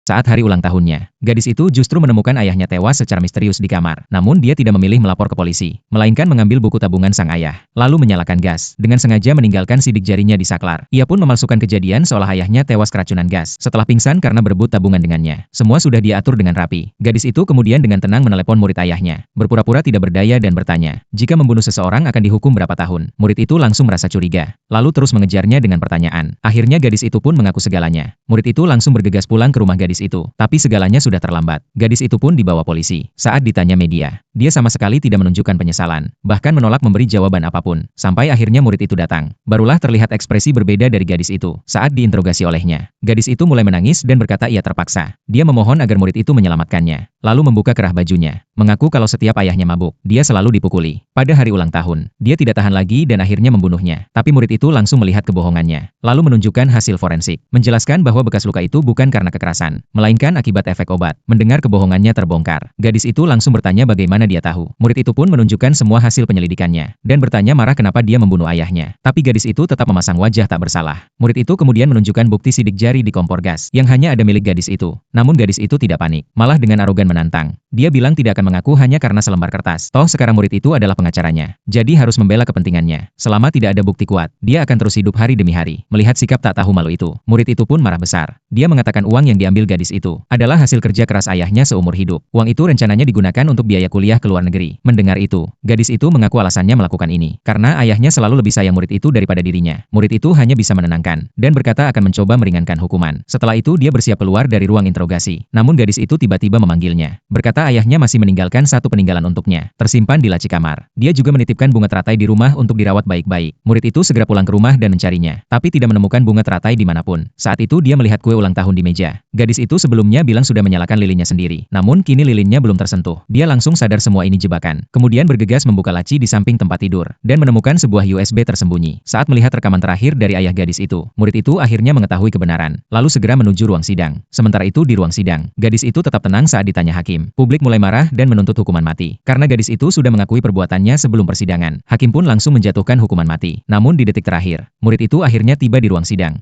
Saat hari ulang tahunnya, gadis itu justru menemukan ayahnya tewas secara misterius di kamar. Namun dia tidak memilih melapor ke polisi, melainkan mengambil buku tabungan sang ayah, lalu menyalakan gas, dengan sengaja meninggalkan sidik jarinya di saklar. Ia pun memalsukan kejadian seolah ayahnya tewas keracunan gas, setelah pingsan karena berebut tabungan dengannya. Semua sudah diatur dengan rapi. Gadis itu kemudian dengan tenang menelepon murid ayahnya, berpura-pura tidak berdaya dan bertanya, jika membunuh seseorang akan dihukum berapa tahun. Murid itu langsung merasa curiga, lalu terus mengejarnya dengan pertanyaan. Akhirnya gadis itu pun mengaku segalanya. Murid itu langsung bergegas pulang ke rumah gadis itu, tapi segalanya sudah terlambat. Gadis itu pun dibawa polisi. Saat ditanya media, dia sama sekali tidak menunjukkan penyesalan, bahkan menolak memberi jawaban apapun. Sampai akhirnya murid itu datang. Barulah terlihat ekspresi berbeda dari gadis itu. Saat diinterogasi olehnya, gadis itu mulai menangis dan berkata ia terpaksa. Dia memohon agar murid itu menyelamatkannya, lalu membuka kerah bajunya, mengaku kalau setiap ayahnya mabuk, dia selalu dipukuli. Pada hari ulang tahun, dia tidak tahan lagi dan akhirnya membunuhnya. Tapi murid itu langsung melihat kebohongannya, lalu menunjukkan hasil forensik, menjelaskan bahwa bekas luka itu bukan karena kekerasan, melainkan akibat efek obat. Mendengar kebohongannya terbongkar, gadis itu langsung bertanya bagaimana dia tahu. Murid itu pun menunjukkan semua hasil penyelidikannya, dan bertanya marah kenapa dia membunuh ayahnya. Tapi gadis itu tetap memasang wajah tak bersalah. Murid itu kemudian menunjukkan bukti sidik jari di kompor gas, yang hanya ada milik gadis itu. Namun gadis itu tidak panik, malah dengan arogan menantang. Dia bilang tidak akan mengaku hanya karena selembar kertas. Toh sekarang murid itu adalah pengacaranya, jadi harus membela kepentingannya. Selama tidak ada bukti kuat, dia akan terus hidup hari demi hari. Melihat sikap tak tahu malu itu, murid itu pun marah besar. Dia mengatakan uang yang diambil gadis itu adalah hasil kerja keras ayahnya seumur hidup. Uang itu rencananya digunakan untuk biaya kuliah ke luar negeri. Mendengar itu, gadis itu mengaku alasannya melakukan ini karena ayahnya selalu lebih sayang murid itu daripada dirinya. Murid itu hanya bisa menenangkan dan berkata akan mencoba meringankan hukuman. Setelah itu dia bersiap keluar dari ruang interogasi. Namun gadis itu tiba-tiba memanggilnya, berkata ayahnya masih meninggalkan satu peninggalan untuknya, tersimpan di laci kamar. Dia juga menitipkan bunga teratai di rumah untuk dirawat baik-baik. Murid itu segera pulang ke rumah dan mencarinya, tapi tidak menemukan bunga teratai dimanapun. Saat itu dia melihat kue ulang tahun di meja. Gadis itu sebelumnya bilang sudah menyalakan lilinnya sendiri, namun kini lilinnya belum tersentuh. Dia langsung sadar semua ini jebakan. Kemudian bergegas membuka laci di samping tempat tidur, dan menemukan sebuah USB tersembunyi. Saat melihat rekaman terakhir dari ayah gadis itu, murid itu akhirnya mengetahui kebenaran, lalu segera menuju ruang sidang. Sementara itu di ruang sidang, gadis itu tetap tenang saat ditanya hakim. Publik mulai marah dan menuntut hukuman mati, karena gadis itu sudah mengakui perbuatannya sebelum persidangan. Hakim pun langsung menjatuhkan hukuman mati. Namun di detik terakhir, murid itu akhirnya tiba di ruang sidang.